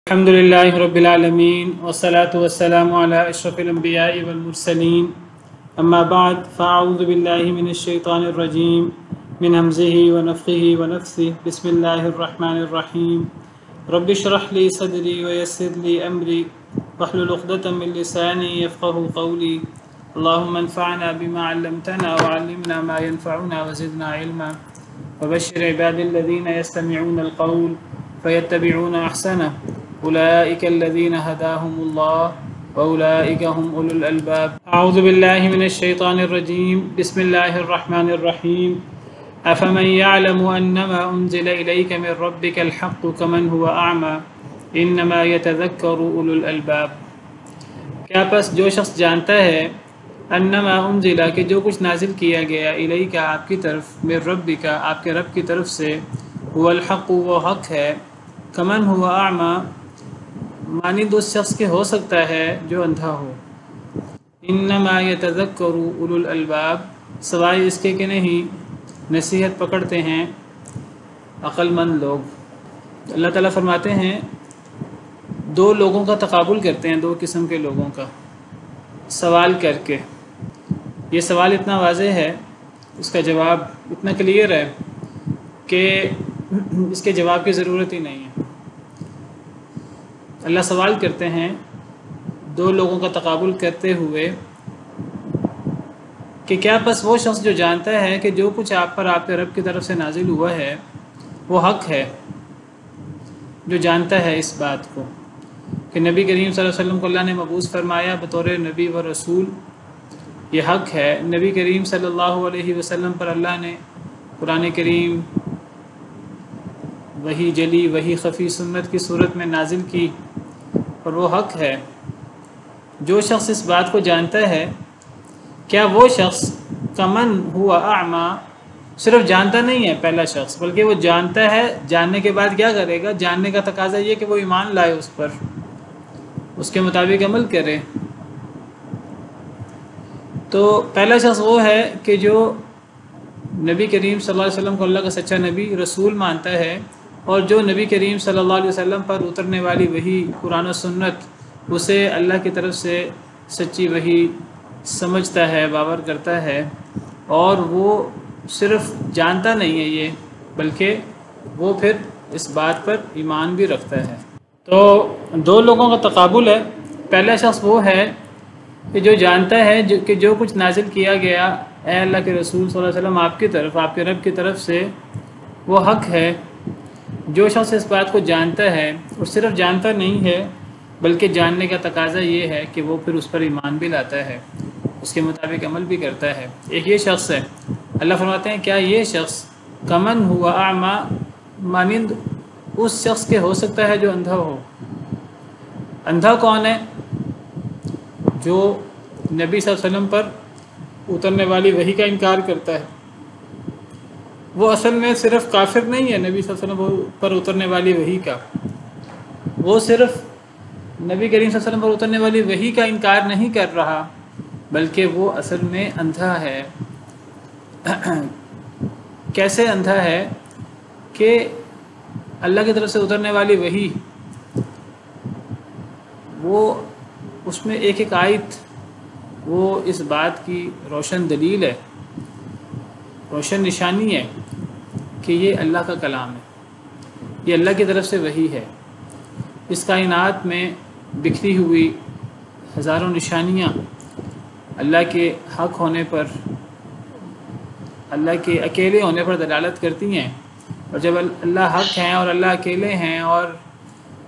الحمدللہ رب العالمین والصلاة والسلام علی اشرف الانبیاء والمرسلین اما بعد فاعوذ باللہ من الشیطان الرجیم من حمزه ونفخه ونفثه بسم اللہ الرحمن الرحیم رب اشرح لی صدری ویسر لی امری واحلل عقدۃ من لسانی یفقهوا قولی اللهم انفعنا بما علمتنا وعلمنا ما ينفعنا وزدنا علما وبشر عباد الذین یستمعون القول فیتبعون احسنہ اولئک الذین ہداہم اللہ واولئک هم اولو الالباب اعوذ باللہ من الشیطان الرجیم بسم اللہ الرحمن الرحیم افمن یعلم انما انزل الیک من ربک الحق کمن هو اعمی انما یتذکر اولو الالباب۔ کیا پس جو شخص جانتا ہے انما انزل کہ جو کچھ نازل کیا گیا الیک آپ کی طرف من ربک آپ کے رب کی طرف سے هو الحق وہ حق ہے کمن هو اعمی مانند اس شخص کے ہو سکتا ہے جو اندھا ہو۔ انما یتذکر اولو الالباب سوائے اس کے کہ نہیں نصیحت پکڑتے ہیں عقل مند لوگ۔ اللہ تعالیٰ فرماتے ہیں دو لوگوں کا تقابل کرتے ہیں، دو قسم کے لوگوں کا سوال کر کے۔ یہ سوال اتنا واضح ہے، اس کا جواب اتنا کلیئر ہے کہ اس کے جواب کی ضرورت ہی نہیں ہے۔ اللہ سوال کرتے ہیں دو لوگوں کا تقابل کرتے ہوئے کہ کیا پس وہ شخص جو جانتا ہے کہ جو کچھ آپ پر آپ کے رب کی طرف سے نازل ہوا ہے وہ حق ہے، جو جانتا ہے اس بات کو کہ نبی کریم صلی اللہ علیہ وسلم کو اللہ نے مبعوث فرمایا بطور نبی و رسول، یہ حق ہے۔ نبی کریم صلی اللہ علیہ وسلم پر اللہ نے قرآن کریم وحی جلی وحی خفی سنت کی صورت میں نازل کی اور وہ حق ہے۔ جو شخص اس بات کو جانتا ہے، کیا وہ شخص کمن ہوا اعمی صرف جانتا نہیں ہے پہلا شخص، بلکہ وہ جانتا ہے، جاننے کے بعد کیا کرے گا؟ جاننے کا تقاضا یہ کہ وہ ایمان لائے اس پر، اس کے مطابق عمل کرے۔ تو پہلا شخص وہ ہے کہ جو نبی کریم صلی اللہ علیہ وسلم کو اللہ کا سچا نبی رسول مانتا ہے اور جو نبی کریم صلی اللہ علیہ وسلم پر اترنے والی وحی قرآن و سنت اسے اللہ کی طرف سے سچی وحی سمجھتا ہے، باور کرتا ہے، اور وہ صرف جانتا نہیں ہے یہ، بلکہ وہ پھر اس بات پر ایمان بھی رکھتا ہے۔ تو دو لوگوں کا تقابل ہے۔ پہلا شخص وہ ہے کہ جو جانتا ہے کہ جو کچھ نازل کیا گیا اے اللہ کے رسول صلی اللہ علیہ وسلم آپ کی طرف، آپ کے رب کی طرف سے، وہ حق ہے۔ جو شخص اس بات کو جانتا ہے اور صرف جانتا نہیں ہے بلکہ جاننے کا تقاضا یہ ہے کہ وہ پھر اس پر ایمان بھی لاتا ہے، اس کے مطابق عمل بھی کرتا ہے، ایک یہ شخص ہے۔ اللہ فرماتے ہیں کیا یہ شخص کمن ہوا اعمی مانند اس شخص کے ہو سکتا ہے جو اندھا ہو؟ اندھا کون ہے؟ جو نبی صلی اللہ علیہ وسلم پر اترنے والی وحی کا انکار کرتا ہے۔ وہ اصل میں صرف کافر نہیں ہے نبی صلی اللہ علیہ وسلم پر اترنے والی وحی کا، وہ صرف نبی کریم صلی اللہ علیہ وسلم پر اترنے والی وحی کا انکار نہیں کر رہا، بلکہ وہ اصل میں اندھا ہے۔ کیسے اندھا ہے؟ کہ اللہ کی طرف سے اترنے والی وحی، وہ اس میں ایک ایک آیت وہ اس بات کی روشن دلیل ہے، روشن نشانی ہے کہ یہ اللہ کا کلام ہے، یہ اللہ کی طرف سے وحی ہے۔ اس کائنات میں بکھری ہوئی ہزاروں نشانیاں اللہ کے حق ہونے پر، اللہ کے اکیلے ہونے پر دلالت کرتی ہیں، اور جب اللہ حق ہیں اور اللہ اکیلے ہیں اور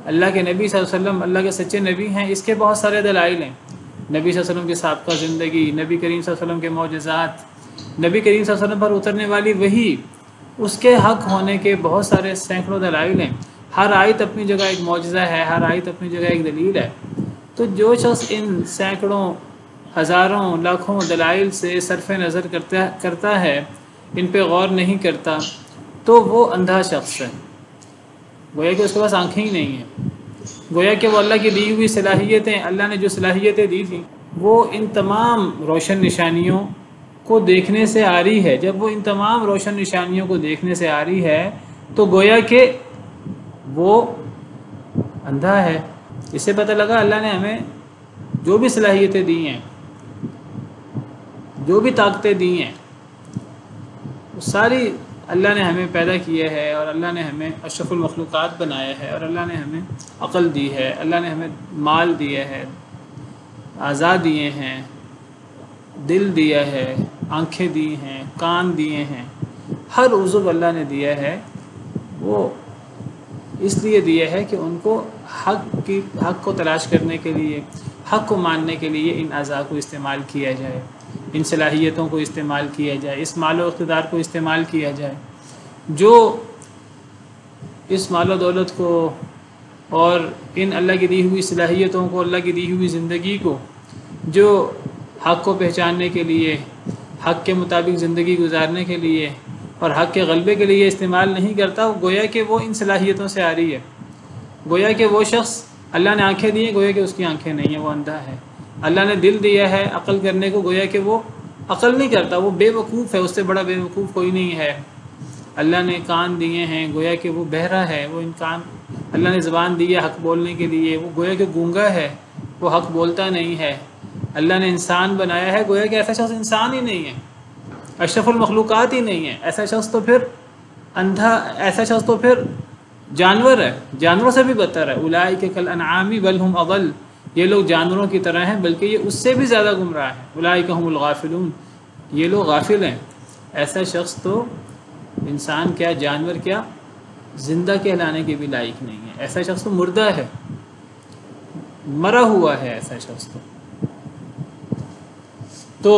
اللہ کے نبی صلی اللہ علیہ وسلم اللہ کے سچے نبی ہیں، اس کے بہت سارے دلائل ہیں۔ نبی صلی اللہ علیہ وسلم کی سابقہ زندگی، نبی کریم صلی اللہ علیہ وسلم کے معجزات، نبی کریم صلی اللہ علیہ وسلم پر اترنے والی وحی، اس کے حق ہونے کے بہت سارے سینکڑوں دلائل ہیں۔ ہر آیت اپنی جگہ ایک معجزہ ہے، ہر آیت اپنی جگہ ایک دلیل ہے۔ تو جو شخص ان سینکڑوں، ہزاروں، لاکھوں دلائل سے صرف نظر کرتا ہے، ان پہ غور نہیں کرتا، تو وہ اندھا شخص ہے۔ گویا کہ اس کے پاس آنکھیں ہی نہیں ہیں، گویا کہ وہ اللہ کی دی ہوئی صلاحیتیں، اللہ نے جو صلاحیتیں دی تھیں، وہ ان تمام روشن نشانیوں کو دیکھنے سے آ رہی ہے۔ جب وہ ان تمام روشن نشانیوں کو دیکھنے سے آ رہی ہے تو گویا کہ وہ اندھا ہے۔ اس سے پتہ لگا اللہ نے ہمیں جو بھی صلاحیتیں دی ہیں، جو بھی طاقتیں دی ہیں، وہ ساری اللہ نے ہمیں پیدا کیا ہے، اور اللہ نے ہمیں اشرف المخلوقات بنایا ہے، اور اللہ نے ہمیں عقل دی ہے، اللہ نے ہمیں مال دیا ہے، اعضاء دیے ہیں، دل دیا ہے، آنکھیں دی ہیں، کان دیے ہیں، ہر عضو اللہ نے دیا ہے۔ وہ اس لیے دیا ہے کہ ان کو حق کو تلاش کرنے کے لیے، حق کو ماننے کے لیے ان اعضاء کو استعمال کیا جائے، ان صلاحیتوں کو استعمال کیا جائے، اس مال و اقتدار کو استعمال کیا جائے۔ جو اس مال و دولت کو اور ان اللہ کی دی ہوئی صلاحیتوں کو، اللہ کی دی ہوئی زندگی کو، جو حق کو پہچاننے کے لیے، حق کے مطابق زندگی گزارنے کے لیے اور حق کے غلبے کے لیے استعمال نہیں کرتا، گویا کہ وہ ان صلاحیتوں سے آ رہی ہے۔ گویا کہ وہ شخص، اللہ نے آنکھیں دی ہیں، گویا کہ اس کی آنکھیں نہیں ہیں، وہ اندھا ہے۔ اللہ نے دل دیا ہے عقل کرنے کو، گویا کہ وہ عقل نہیں کرتا، وہ بے وقوف ہے، اس سے بڑا بے وقوف کوئی نہیں ہے۔ اللہ نے کان دیے ہیں، گویا کہ وہ بہرا ہے، وہ ان کان۔ اللہ نے زبان دی ہے حق بولنے کے لیے، وہ گویا کہ گونگا ہے، وہ حق بولتا نہیں ہے۔ اللہ نے انسان بنایا ہے، گویا کہ ایسا شخص انسان ہی نہیں ہے، اشرف المخلوقات ہی نہیں ہے، ایسا شخص تو پھر اندھا، ایسا شخص تو پھر جانور ہے، جانوروں سے بھی بدتر ہے۔ اولئک کالانعام بل هم اضل، یہ لوگ جانوروں کی طرح ہیں بلکہ یہ اس سے بھی زیادہ گمراہ ہیں۔ اولئک هم الغافلون، یہ لوگ غافل ہیں۔ ایسا شخص تو انسان کیا، جانور کیا، زندہ کہلانے کے بھی لائق نہیں ہے۔ ایسا شخص تو مردہ ہے، مرا ہوا ہے ایسا شخص تو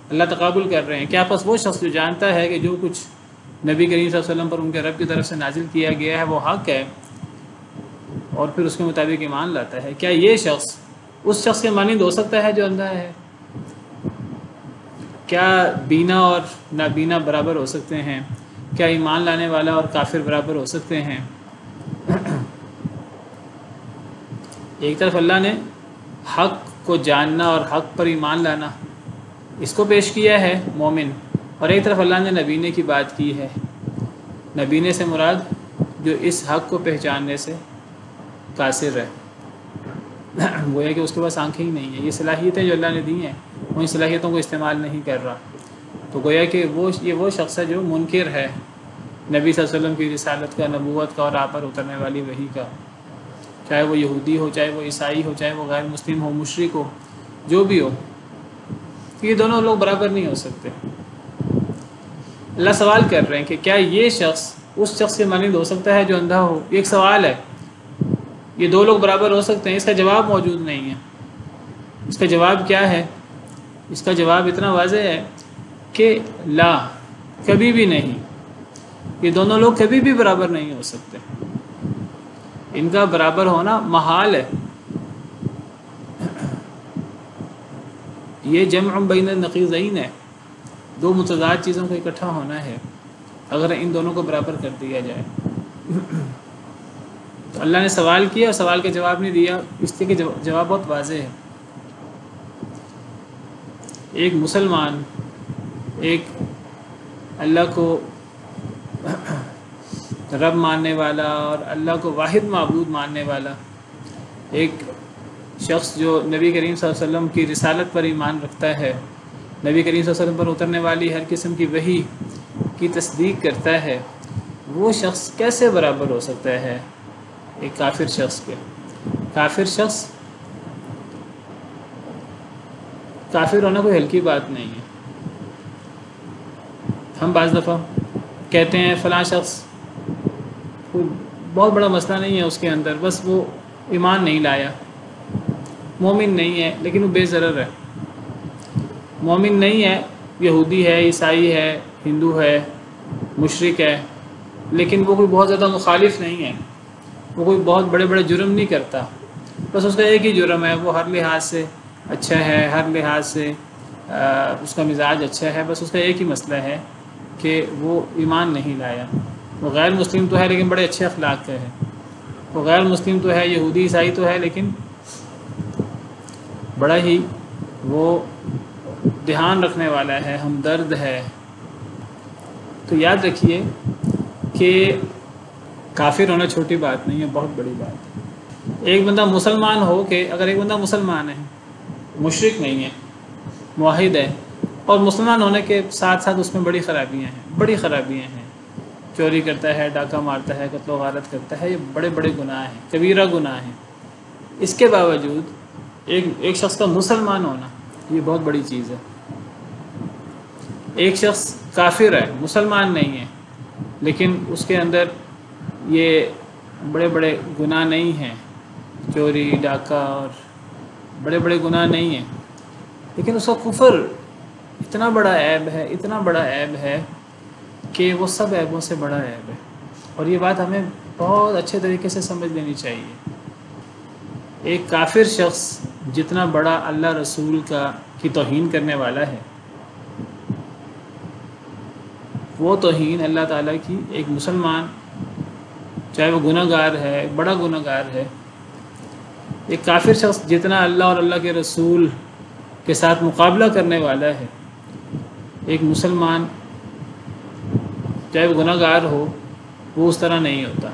اللہ تقابل کر رہے ہیں، کیا پس وہ شخص جو جانتا ہے کہ جو کچھ نبی کریم صلی اللہ علیہ وسلم پر ان کے رب کی طرف سے نازل کیا گیا ہے وہ حق ہے، اور پھر اس کے مطابق ایمان لاتا ہے، کیا یہ شخص اس شخص کے مانند ہو سکتا ہے جو اندھا ہے؟ کیا بینا اور نابینا برابر ہو سکتے ہیں؟ کیا ایمان لانے والا اور کافر برابر ہو سکتے ہیں؟ ایک طرف اللہ نے حق کو جاننا اور حق پر ایمان لانا، اس کو پیش کیا ہے مومن، اور ایک طرف اللہ نے نبینے کی بات کی ہے۔ نبینے سے مراد جو اس حق کو پہچاننے سے قاصر ہے، گویا کہ اس کے پاس آنکھیں ہی نہیں ہیں۔ یہ صلاحیتیں جو اللہ نے دی ہیں، وہ ان صلاحیتوں کو استعمال نہیں کر رہا، تو گویا کہ وہ شخص ہے جو منکر ہے نبی صلی اللہ علیہ وسلم کی رسالت کا، نبوت کا اور آپ پر اترنے والی وحی کا، چاہے وہ یہودی ہو، چاہے وہ عیسائی ہو، چاہے وہ غیر مسلم ہو، مشرک ہو، جو بھی ہو، یہ دونوں لوگ برابر نہیں ہو سکتے۔ اللہ سوال کر رہے ہیں کہ کیا یہ شخص اس شخص کے مانند ہو سکتا ہے جو اندھا ہو؟ یہ ایک سوال ہے، یہ دو لوگ برابر ہو سکتے ہیں؟ اس کا جواب موجود نہیں ہے۔ اس کا جواب کیا ہے؟ اس کا جواب اتنا واضح ہے کہ لا، کبھی بھی نہیں، یہ دونوں لوگ کبھی بھی برابر نہیں ہو سکتے، ان کا برابر ہونا محال ہے۔ یہ جمع بین النقیضین ہے، دو متضاد چیزوں کو اکٹھا ہونا ہے اگر ان دونوں کو برابر کر دیا جائے۔ تو اللہ نے سوال کیا اور سوال کا جواب نہیں دیا، اس لیے کہ جواب بہت واضح ہے۔ ایک مسلمان، ایک اللہ کو رب ماننے والا اور اللہ کو واحد معبود ماننے والا، ایک شخص جو نبی کریم صلی اللہ علیہ وسلم کی رسالت پر ایمان رکھتا ہے، نبی کریم صلی اللہ علیہ وسلم پر اترنے والی ہر قسم کی وحی کی تصدیق کرتا ہے، وہ شخص کیسے برابر ہو سکتا ہے ایک کافر شخص کے؟ کافر شخص، کافر ہونا کوئی ہلکی بات نہیں ہے۔ ہم بعض دفعہ کہتے ہیں فلاں شخص کوئی بہت بڑا مسئلہ نہیں ہے اس کے اندر، بس وہ ایمان نہیں لایا، مومن نہیں ہے، لیکن وہ بے ضرر ہے۔ مومن نہیں ہے، یہودی ہے، عیسائی ہے، ہندو ہے، مشرک ہے، لیکن وہ کوئی بہت زیادہ مخالف نہیں ہے، وہ کوئی بہت بڑے بڑے جرم نہیں کرتا، بس اس کا ایک ہی جرم ہے، وہ ہر لحاظ سے اچھا ہے، ہر لحاظ سے اس کا مزاج اچھا ہے، بس اس کا ایک ہی مسئلہ ہے کہ وہ ایمان نہیں لایا۔ وہ غیر مسلم تو ہے لیکن بڑے اچھے اخلاق کا ہے، وہ غیر مسلم تو ہے، یہودی عیسائی تو ہے، لیکن بڑا ہی وہ دھیان رکھنے والا ہے، ہمدرد ہے۔ تو یاد رکھیے کہ کافر ہونا چھوٹی بات نہیں ہے، بہت بڑی بات ہے۔ ایک بندہ مسلمان ہو کے، اگر ایک بندہ مسلمان ہے، مشرک نہیں ہے، موحد ہے، اور مسلمان ہونے کے ساتھ ساتھ اس میں بڑی خرابیاں ہیں، چوری کرتا ہے، ڈاکہ مارتا ہے، قتل و غارت کرتا ہے، یہ بڑے بڑے گناہ ہیں، کبیرہ گناہ ہیں۔ اس کے باوجود ایک شخص کا مسلمان ہونا یہ بہت بڑی چیز ہے۔ ایک شخص کافر ہے، مسلمان نہیں ہے، لیکن اس کے اندر یہ بڑے بڑے گناہ نہیں ہیں، چوری ڈاکہ اور بڑے بڑے گناہ نہیں ہیں، لیکن اس کا کفر اتنا بڑا عیب ہے کہ وہ سب عیبوں سے بڑا عیب ہے۔ اور یہ بات ہمیں بہت اچھے طریقے سے سمجھ لینی چاہیے۔ ایک کافر شخص جتنا بڑا اللہ رسول کی توہین کرنے والا ہے، وہ توہین اللہ تعالیٰ کی ایک مسلمان، چاہے وہ گناہ گار ہے، ایک بڑا گناہ گار ہے، ایک کافر شخص جتنا اللہ اور اللہ کے رسول کے ساتھ مقابلہ کرنے والا ہے، ایک مسلمان چاہے وہ گناہ گار ہو، وہ اس طرح نہیں ہوتا۔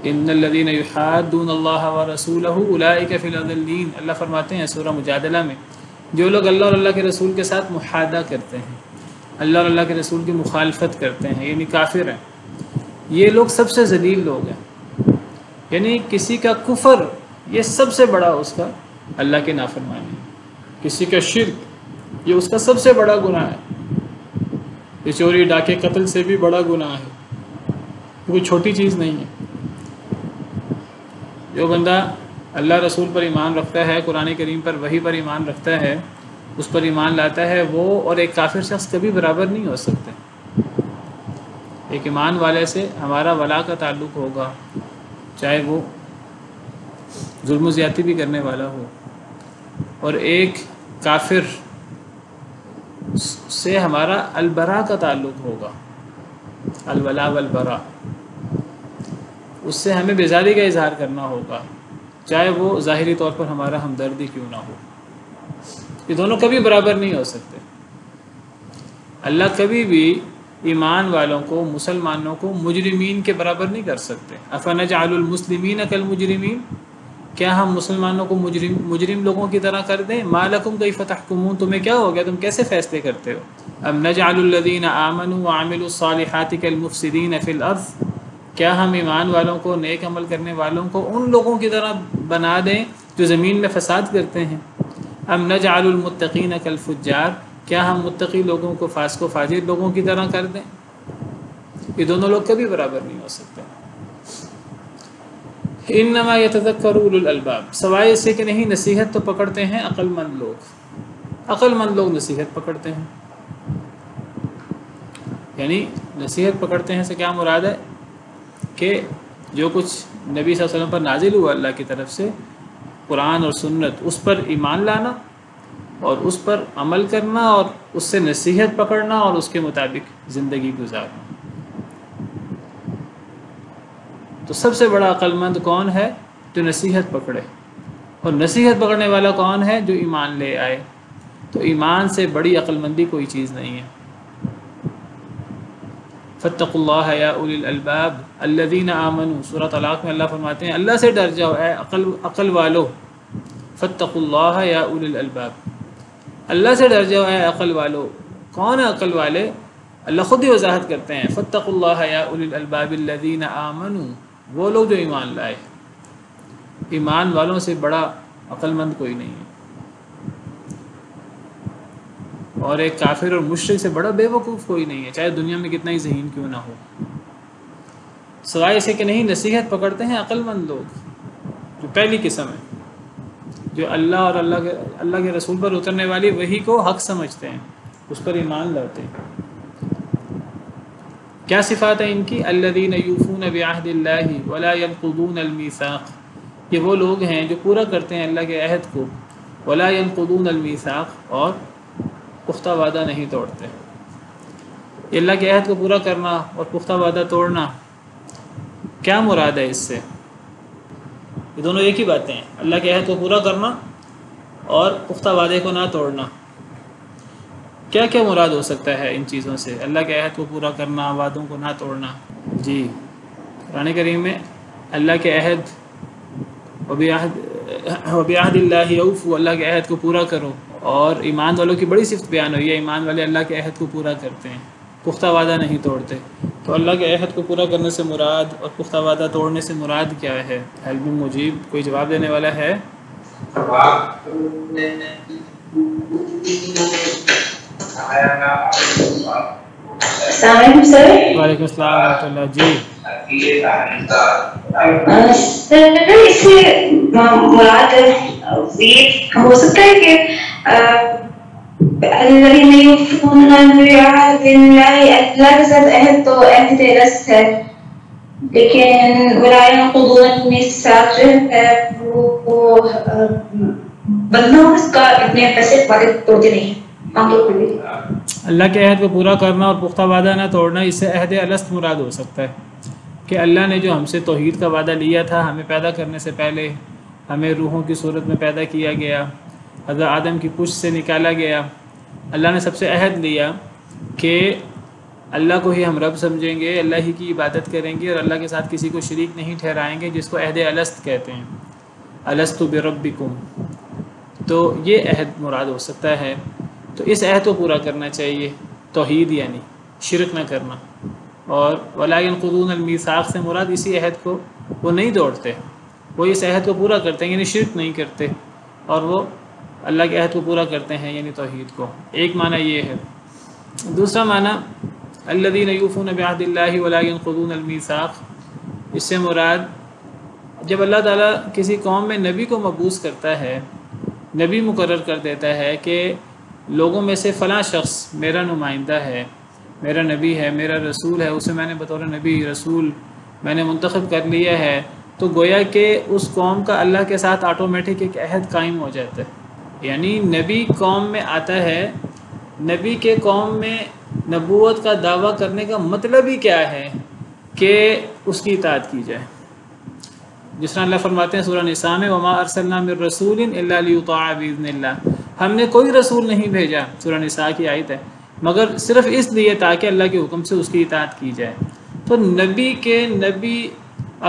ان الذین یحادون اللہ ورسولہ اولئک فی الاذلین، اللہ فرماتے ہیں سورہ مجادلہ میں، جو لوگ اللہ اور اللہ کے رسول کے ساتھ محادہ کرتے ہیں، اللہ اور اللہ کے رسول کی مخالفت کرتے ہیں، یعنی کافر ہیں، یہ لوگ سب سے ذلیل لوگ ہیں۔ یعنی کسی کا کفر یہ سب سے بڑا اس کا اللہ کی نافرمانی، کسی کا شرک یہ اس کا سب سے بڑا گناہ ہے، یہ چوری ڈاکے قتل سے بھی بڑا گناہ ہے، کوئی چھوٹی چیز نہیں ہے۔ جو بندہ اللہ رسول پر ایمان رکھتا ہے، قرآن کریم پر، وحی پر ایمان رکھتا ہے، اس پر ایمان لاتا ہے، وہ اور ایک کافر شخص کبھی برابر نہیں ہو سکتے۔ ایک ایمان والے سے ہمارا ولا کا تعلق ہوگا، چاہے وہ ظلم و زیادتی بھی کرنے والا ہو، اور ایک کافر سے ہمارا البرا کا تعلق ہوگا، الولا والبرا، اس سے ہمیں بیزاری کا اظہار کرنا ہوگا، چاہے وہ ظاہری طور پر ہمارا ہمدردی کیوں نہ ہو۔ یہ دونوں کبھی برابر نہیں ہو سکتے۔ اللہ کبھی بھی ایمان والوں کو، مسلمانوں کو مجرمین کے برابر نہیں کر سکتے۔ افنجعل المسلمین کالمجرمین، کیا ہم مسلمانوں کو مجرم لوگوں کی طرح کر دیں؟ ما لکم کیف تحکمون، تمہیں کیا ہو گیا، تم کیسے فیصلے کرتے ہو؟ ام نجعل الذین آمنوا وعملوا الصالحات کالمفسدین فی الارض، کیا ہم ایمان والوں کو، نیک عمل کرنے والوں کو ان لوگوں کی طرح بنا دیں جو زمین میں فساد کرتے ہیں؟ ام نجعل المتقین کالفجار، کیا ہم متقی لوگوں کو فاسق و فاجر لوگوں کی طرح کر دیں؟ یہ دونوں لوگ کبھی برابر نہیں ہو سکتے۔ انما یتذکر اولو الالباب، سوائے اس سے کہ نہیں نصیحت تو پکڑتے ہیں عقل مند لوگ نصیحت پکڑتے ہیں۔ یعنی نصیحت پکڑتے ہیں سے کیا مراد ہے کہ جو کچھ نبی صلی اللہ علیہ وسلم پر نازل ہوا اللہ کی طرف سے، قرآن اور سنت، اس پر ایمان لانا اور اس پر عمل کرنا اور اس سے نصیحت پکڑنا اور اس کے مطابق زندگی گزارنا۔ تو سب سے بڑا عقل مند کون ہے؟ جو نصیحت پکڑے، اور نصیحت پکڑنے والا کون ہے؟ جو ایمان لے آئے۔ تو ایمان سے بڑی عقل مندی کوئی چیز نہیں ہے۔ فاتقوا اللہ یا اولی الالباب الذین آمنوا، سورہ طلاق میں اللہ فرماتے ہیں اللہ سے ڈر جاؤ اے عقل والو، فاتقوا اللہ یا اولی الالباب، اللہ سے ڈر جاؤ اے عقل والو۔ کون ہے عقل والے؟ اللہ خود ہی وضاحت کرتے ہیں، فاتقوا اللہ یا اولی الالباب الذین آمنوا، وہ لوگ جو ایمان لائے۔ ایمان والوں سے بڑا عقل مند کوئی نہیں ہے، اور ایک کافر اور مشرک سے بڑا بے وقوف کوئی نہیں ہے، چاہے دنیا میں کتنا ہی ذہین کیوں نہ ہو۔ سوائے اسے کہ نہیں نصیحت پکڑتے ہیں عقل مند لوگ، جو پہلی قسم ہے، جو اللہ اور اللہ کے رسول پر اترنے والی وحی کو حق سمجھتے ہیں، اس پر ایمان لاتے ہیں۔ کیا صفات ہے ان کی؟ الذین یوفون بعہد اللہ ولا ینقضون المیثاق، یہ وہ لوگ ہیں جو پورا کرتے ہیں اللہ کے عہد کو، ولا ینقضون المیثاق، اور پختہ وعدہ نہیں توڑتے۔ یہ اللہ کے عہد کو پورا کرنا اور پختہ وعدہ توڑنا، کیا مراد ہے اس سے؟ یہ دونوں ایک ہی باتیں ہیں، اللہ کے عہد کو پورا کرنا اور پختہ وعدے کو نہ توڑنا۔ کیا کیا مراد ہو سکتا ہے ان چیزوں سے؟ اللہ کے عہد کو پورا کرنا، وعدوں کو نہ توڑنا۔ جی قرآن کریم میں اللہ کے عہد وبعہد اللہ اوفوا، اللہ کے عہد کو پورا کرو، اور ایمان والوں کی بڑی صفت بیان ہوئی ہے، ایمان والے اللہ کے عہد کو پورا کرتے ہیں، پختہ وعدہ نہیں توڑتے۔ تو اللہ کے عہد کو پورا کرنے سے مراد اور پختہ وعدہ توڑنے سے مراد کیا ہے؟ علم مجیب، کوئی جواب دینے والا ہے؟ السلام علیکم سر۔ وعلیکم السلام ورحمۃ اللہ۔ جی سر، اس سے مراد یہ ہو سکتا ہے کہ الذین یوفون بعہد اللہ کے ساتھ عہد تو عہد رسط ہے، لیکن ولا ينقضون المیثاق جو ہے وہ بندوں کا اپنے پیسے وعدے توڑتے نہیں ہیں۔ اللہ کے عہد کو پورا کرنا اور پختہ وعدہ نہ توڑنا، اس سے عہد الست مراد ہو سکتا ہے کہ اللہ نے جو ہم سے توحید کا وعدہ لیا تھا، ہمیں پیدا کرنے سے پہلے ہمیں روحوں کی صورت میں پیدا کیا گیا، حضرت آدم کی پشت سے نکالا گیا، اللہ نے سب سے عہد لیا کہ اللہ کو ہی ہم رب سمجھیں گے، اللہ ہی کی عبادت کریں گے اور اللہ کے ساتھ کسی کو شریک نہیں ٹھہرائیں گے، جس کو عہد الست کہتے ہیں، الست بربکم۔ تو یہ عہد مراد ہو سکتا ہے، تو اس عہد کو پورا کرنا چاہیے، توحید یعنی شرک نہ کرنا۔ اور ولا ينقضون المیثاق سے مراد اسی عہد کو وہ نہیں توڑتے، وہ اس عہد کو پورا کرتے ہیں یعنی شرک نہیں کرتے، اور وہ اللہ کے عہد کو پورا کرتے ہیں یعنی توحید کو۔ ایک معنی یہ ہے۔ دوسرا معنی الذین یوفون بعہد اللہ ولا ينقضون المیثاق، اس سے مراد جب اللہ تعالیٰ کسی قوم میں نبی کو مبعوث کرتا ہے، نبی مقرر کر دیتا ہے کہ لوگوں میں سے فلاں شخص میرا نمائندہ ہے، میرا نبی ہے، میرا رسول ہے، اسے میں نے بطور نبی رسول میں نے منتخب کر لیا ہے، تو گویا کہ اس قوم کا اللہ کے ساتھ آٹومیٹک ایک عہد قائم ہو جاتا ہے۔ یعنی نبی قوم میں آتا ہے، نبی کے قوم میں نبوت کا دعویٰ کرنے کا مطلب ہی کیا ہے کہ اس کی اطاعت کی جائے۔ جس طرح اللہ فرماتے ہیں سورہ نساء میں وما ارسلنا من رسول الا لیطاع باذن اللہ، ہم نے کوئی رسول نہیں بھیجا، سورہ نساء کی آیت ہے، مگر صرف اس لیے تاکہ اللہ کے حکم سے اس کی اطاعت کی جائے۔ تو نبی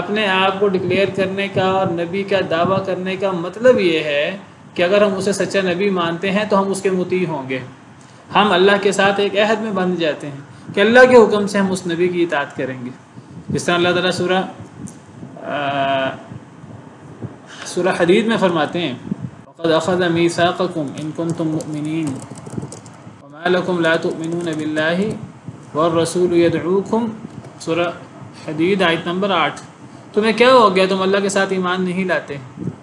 اپنے آپ کو ڈکلیئر کرنے کا اور نبی کا دعویٰ کرنے کا مطلب یہ ہے کہ اگر ہم اسے سچا نبی مانتے ہیں تو ہم اس کے مطیع ہوں گے، ہم اللہ کے ساتھ ایک عہد میں بندھ جاتے ہیں کہ اللہ کے حکم سے ہم اس نبی کی اطاعت کریں گے۔ جس طرح اللہ تعالیٰ سورہ حدید میں فرماتے ہیں وَقَدْ أَخَذَ مِيثَاقَكُمْ إِن كُنتُم مُؤْمِنِينَ وَمَا لَكُمْ لَا تُؤْمِنُونَ بِاللَّهِ وَالرَّسُولُ يَدْعُوكُمْ، سورہ حدید آیت نمبر 8۔ تمہیں کیا ہو گیا، تم اللہ کے ساتھ ایمان نہیں لاتے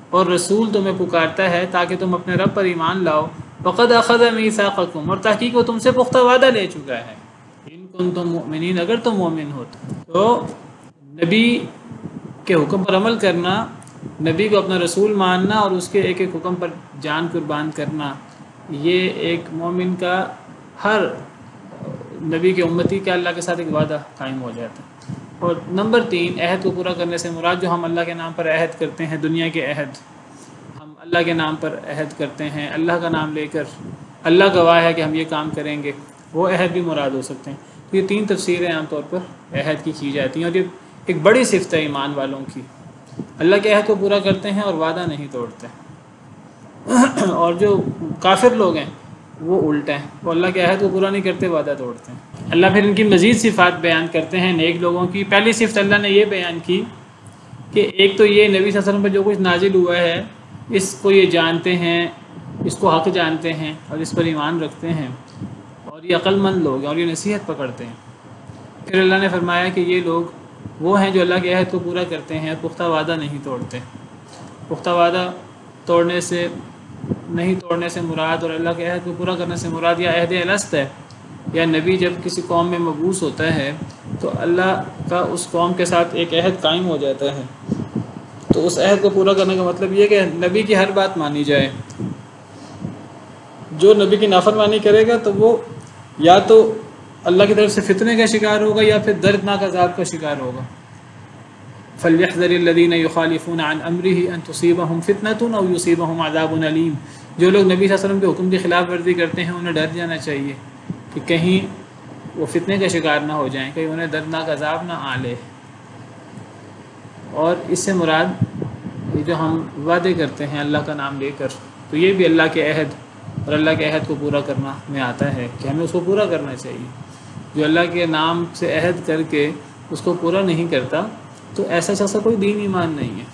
اور رسول تمہیں پکارتا ہے تاکہ تم اپنے رب پر ایمان لاؤ۔ وَقَدْ أَخَذَ مِيثَاقَكُمْ، اور تحقیق وہ تم سے پختہ وعدہ لے چکا ہے، إِن كُنتُم مُؤْمِنِينَ، اگر تم مومن ہو تو نبی کے حکم پر عمل کرنا، نبی کو اپنا رسول ماننا اور اس کے ایک ایک حکم پر جان قربان کرنا، یہ ایک مومن کا، ہر نبی کے امتی کا اللہ کے ساتھ ایک وعدہ قائم ہو جاتا ہے۔ اور نمبر 3، عہد کو پورا کرنے سے مراد جو ہم اللہ کے نام پر عہد کرتے ہیں، دنیا کے عہد، ہم اللہ کے نام پر عہد کرتے ہیں، اللہ کا نام لے کر، اللہ گواہ ہے کہ ہم یہ کام کریں گے، وہ عہد بھی مراد ہو سکتے ہیں۔ تو یہ 3 تفسیریں عام طور پر عہد کی جاتی ہیں، اور یہ ایک بڑی صفت ہے ایمان والوں کی، اللہ کے عہد کو پورا کرتے ہیں اور وعدہ نہیں توڑتے۔ اور جو کافر لوگ ہیں وہ الٹا ہیں، وہ اللہ کے عہد کو پورا نہیں کرتے، وعدہ توڑتے ہیں۔ اللہ پھر ان کی مزید صفات بیان کرتے ہیں نیک لوگوں کی۔ پہلی صفت اللہ نے یہ بیان کی کہ ایک تو یہ نبی صلی اللہ علیہ وسلم پر جو کچھ نازل ہوا ہے اس کو یہ جانتے ہیں، اس کو حق جانتے ہیں اور اس پر ایمان رکھتے ہیں، اور یہ عقل مند لوگ ہیں اور یہ نصیحت پکڑتے ہیں۔ پھر اللہ نے فرمایا کہ یہ لوگ وہ ہیں جو اللہ کے عہد کو پورا کرتے ہیں، پختہ وعدہ نہیں توڑتے۔ پختہ وعدہ توڑنے سے مراد اور اللہ کے عہد کو پورا کرنے سے مراد یا عہد الست ہے، یا نبی جب کسی قوم میں مبعوث ہوتا ہے تو اللہ کا اس قوم کے ساتھ ایک عہد قائم ہو جاتا ہے، تو اس عہد کو پورا کرنے کا مطلب یہ کہ نبی کی ہر بات مانی جائے۔ جو نبی کی نافرمانی کرے گا تو وہ یا تو اللہ کی طرف سے فتنے کا شکار ہوگا یا پھر دردناک عذاب کا شکار ہوگا۔ فَلْيَحْذَرِ الَّذِينَ يُخَالِفُونَ عَنْ أَمْرِهِ أَن تُصِيبَهُم فِتْنَةٌ أَوْ يُصِيبَهُم عَذَابٌ أَلِيمٌ، جو لوگ نبی صلی اللہ علیہ وسلم کے حکم کی خلاف ورزی کرتے ہیں انہیں ڈر جانا چاہیے کہ کہیں وہ فتنے کا شکار نہ ہو جائیں، کہیں انہیں دردناک عذاب نہ آ لے۔ اور اس سے مراد یہ جو ہم وعدے کرتے ہیں اللہ کا نام لے کر، تو یہ بھی اللہ کے عہد اور اللہ کے عہد کو پورا کرنا میں آتا ہے کہ ہمیں اس کو پورا کرنا چاہیے۔ جو اللہ کے نام سے عہد کر کے اس کو پورا نہیں کرتا تو ایسا شخص کوئی دین ایمان نہیں ہے۔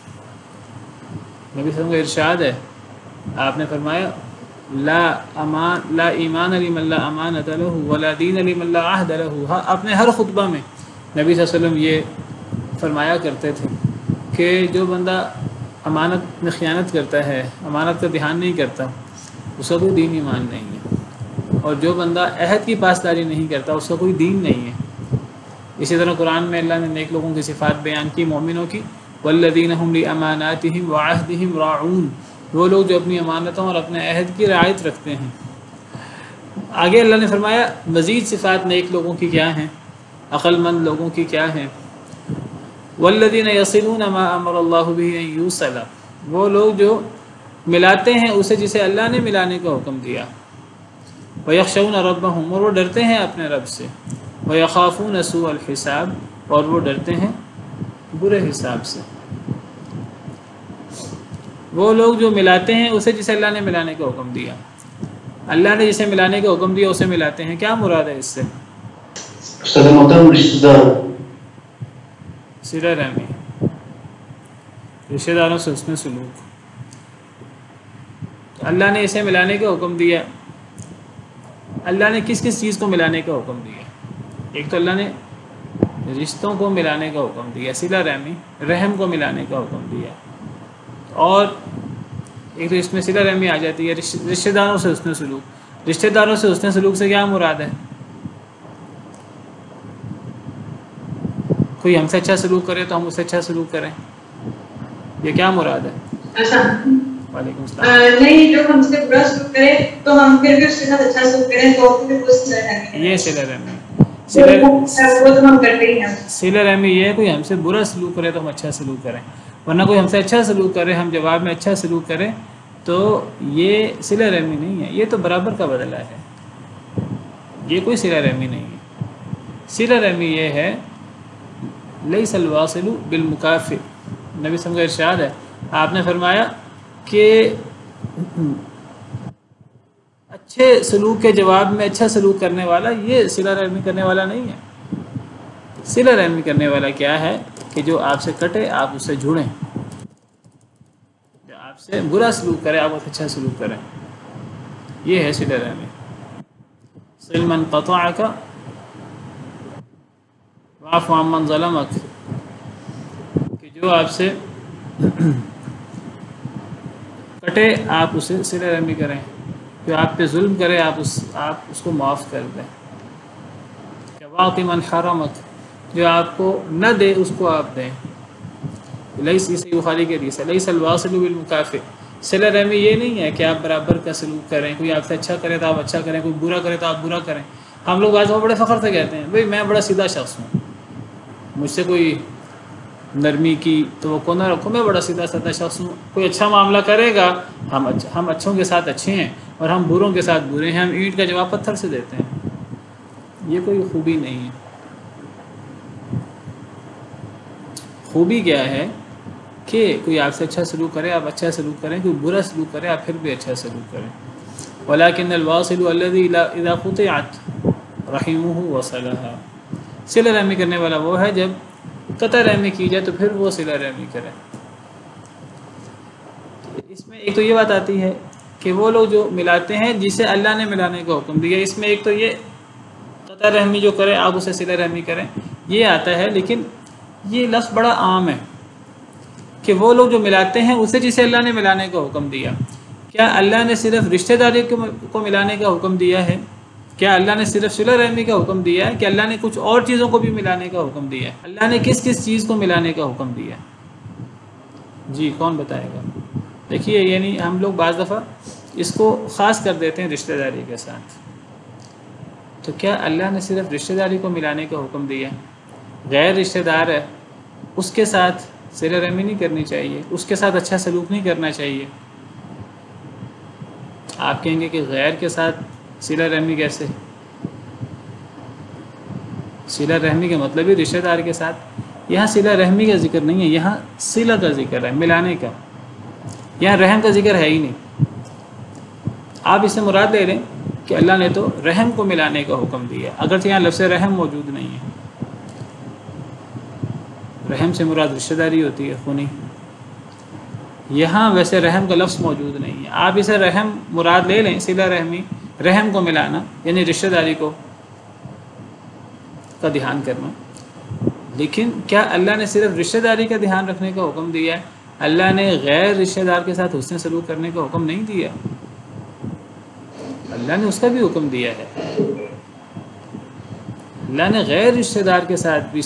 نبی صلی اللہ علیہ وسلم کا ارشاد ہے، آپ نے فرمایا لا ایمان لمن لا امانۃ له ولا دین لمن لا عہد له۔ اپنے ہر خطبہ میں نبی صلی اللہ علیہ وسلم یہ فرمایا کرتے تھے کہ جو بندہ امانت میں خیانت کرتا ہے، امانت کا دھیان نہیں کرتا، اس کا کوئی دین ایمان نہیں ہے، اور جو بندہ عہد کی پاسداری نہیں کرتا اس کا کوئی دین نہیں ہے۔ اسی طرح قرآن میں اللہ نے نیک لوگوں کی صفات بیان کی، مومنوں کی، والذین هم لاماناتهم وعہدهم راعون، وہ لوگ جو اپنی امانتوں اور اپنے عہد کی رعایت رکھتے ہیں۔ آگے اللہ نے فرمایا مزید صفات نیک لوگوں کی کیا ہیں، عقل مند لوگوں کی کیا ہیں، والذین یصلون ما امر اللہ به ان یوصل، وہ لوگ جو ملاتے ہیں اسے جسے اللہ نے ملانے کا حکم دیا، ویخشون ربهم، اور وہ ڈرتے ہیں اپنے رب سے، ویخافون سوء الحساب، اور وہ ڈرتے ہیں برے حساب سے۔ وہ لوگ جو ملاتے ہیں اسے جسے اللہ نے ملانے کا حکم دیا، اللہ نے جسے ملانے کا حکم دیا اسے ملاتے ہیں، کیا مراد ہے اس سے؟ صلہ رحمی، رشتہ داروں سے حسن سلوک۔ اللہ نے اسے ملانے کا حکم دیا، اللہ نے کس کس چیز کو ملانے کا حکم دیا؟ ایک تو اللہ نے رشتوں کو ملانے کا حکم دیا، صلہ رحمی، رحم کو ملانے کا حکم دیا، اور ایک تو اس میں صلہ رحمی آ جاتی ہے رشتہ داروں سے حسن سلوک۔ رشتہ داروں سے حسن سلوک سے کیا مراد ہے؟ کوئی ہم سے اچھا سلوک کرے تو ہم اس سے اچھا سلوک کریں، یہ کیا مراد ہے؟ وعلیکم السلام۔ نہیں، جو ہم سے برا سلوک کرے تو ہم پھر بھی اس کے ساتھ اچھا سلوک کریں تو پھر وہ صلہ رحمی ہے۔ یہ صلہ رحمی، وہ تو ہم کرتے ہی ہیں۔ صلہ رحمی یہ ہے کوئی ہم سے برا سلوک کرے تو ہم اچھا سلوک کریں، ورنہ کوئی ہم سے اچھا سلوک کرے ہم جواب میں اچھا سلوک کریں تو یہ صلہ رحمی نہیں ہے، یہ تو برابر کا بدلہ ہے، یہ کوئی صلہ رحمی نہیں ہے۔ صلہ رحمی یہ ہے لیس الواصل بالمکافئ، نبی صلی اللہ علیہ وسلم کا ارشاد ہے، آپ نے فرمایا کہ اچھے سلوک کے جواب میں اچھا سلوک کرنے والا یہ صلہ رحمی کرنے والا نہیں ہے۔ صلہ رحمی کرنے والا کیا ہے کہ جو آپ سے کٹے آپ اس سے جڑیں، جو آپ سے برا سلوک کرے آپ اس سے اچھا سلوک کریں، یہ ہے صلہ رحمی۔ صل من قطعک واعف عمن ظلمک، کہ جو آپ سے کٹے آپ اسے صلہ رحمی کریں، جو آپ پہ ظلم کرے آپ اس کو معاف کر دیں۔ کہ واعط من حرمک، جو آپ کو نہ دے اس کو آپ دیں۔ لیس، اسی بخاری کے حدیث ہے، لیس الواصل بالمکافئ، صلہ رحمی یہ نہیں ہے کہ آپ برابر کا سلوک کریں، کوئی آپ سے اچھا کرے تو آپ اچھا کریں، کوئی برا کرے تو آپ برا کریں۔ ہم لوگ آج بڑے فخر سے کہتے ہیں بھئی میں بڑا سیدھا شخص ہوں، مجھ سے کوئی نرمی کی توقع نہ رکھو، میں بڑا سیدھا سادہ شخص ہوں، کوئی اچھا معاملہ کرے گا ہم اچھوں کے ساتھ اچھے ہیں اور ہم بروں کے ساتھ برے ہیں، ہم اینٹ کا جواب پتھر سے دیتے ہیں، یہ کوئی خوبی نہیں ہے۔ خوبی کیا ہے کہ کوئی آپ سے اچھا سلوک کرے آپ اچھا سلوک کریں، کوئی برا سلوک کرے آپ پھر بھی اچھا سلوک کریں۔ وَلَكِنَّ الْوَاصِلُ الَّذِي إِذَا قُطِعَتْ رَحِمُهُ وَصَلَهَا، صلہ رحمی کرنے والا وہ ہے جب قطع رحمی کی جائے تو پھر وہ صلہ رحمی کرے۔ اس میں ایک تو یہ بات آتی ہے کہ وہ لوگ جو ملاتے ہیں جسے اللہ نے ملانے کا حکم دیا، اس میں ایک تو یہ قطع رحمی جو کرے آپ اسے صلہ رحمی کریں یہ آتا ہے، لیکن یہ لفظ بڑا عام ہے کہ وہ لوگ جو ملاتے ہیں اسے جسے اللہ نے ملانے کا حکم دیا۔ کیا اللہ نے صرف رشتہ داری کو ملانے کا حکم دیا ہے؟ کیا اللہ نے صرف صلہ رحمی کا حکم دیا ہے کہ اللہ نے کچھ اور چیزوں کو بھی ملانے کا حکم دیا ہے؟ اللہ نے کس کس چیز کو ملانے کا حکم دیا ہے؟ جی کون بتائے گا؟ دیکھیے یعنی ہم لوگ بعض دفعہ اس کو خاص کر دیتے ہیں رشتہ داری کے ساتھ، تو کیا اللہ نے صرف رشتہ داری کو ملانے کا حکم دیا ہے؟ غیر رشتہ دار ہے اس کے ساتھ صلہ رحمی نہیں کرنی چاہیے، اس کے ساتھ اچھا سلوک نہیں کرنا چاہیے۔ آپ کہیں گے کہ غیر کے ساتھ صلہ رحمی کیسے؟ صلہ رحمی کا مطلب ہی رشتہ دار کے ساتھ، یہاں صلہ رحمی کا ذکر نہیں ہے، یہاں صلہ کا ذکر ہے، ملانے کا، یہاں رحم کا ذکر ہے ہی نہیں۔ آپ اس سے مراد لے لیں کہ اللہ نے تو رحم کو ملانے کا حکم دیا، اگرچہ یہاں لفظ رحم موجود نہیں ہے۔ رحم سے مراد رشتہ داری ہوتی ہے، خونی، یہاں ویسے رحم کا لفظ موجود نہیں ہے۔ آپ اسے رحم مراد لے لیں، صلہ رحمی، رحم کو ملانا یعنی رشتہ داری کو کا دھیان کرنا۔ لیکن کیا اللہ نے صرف رشتہ داری کا دھیان رکھنے کا حکم دیا ہے؟ اللہ نے غیر رشتہ دار کے ساتھ حسن سلوک کرنے کا حکم نہیں دیا، اللہ نے اس کا بھی حکم دیا ہے۔ اللہ نے غیر رشتہ دار کے ساتھ بھی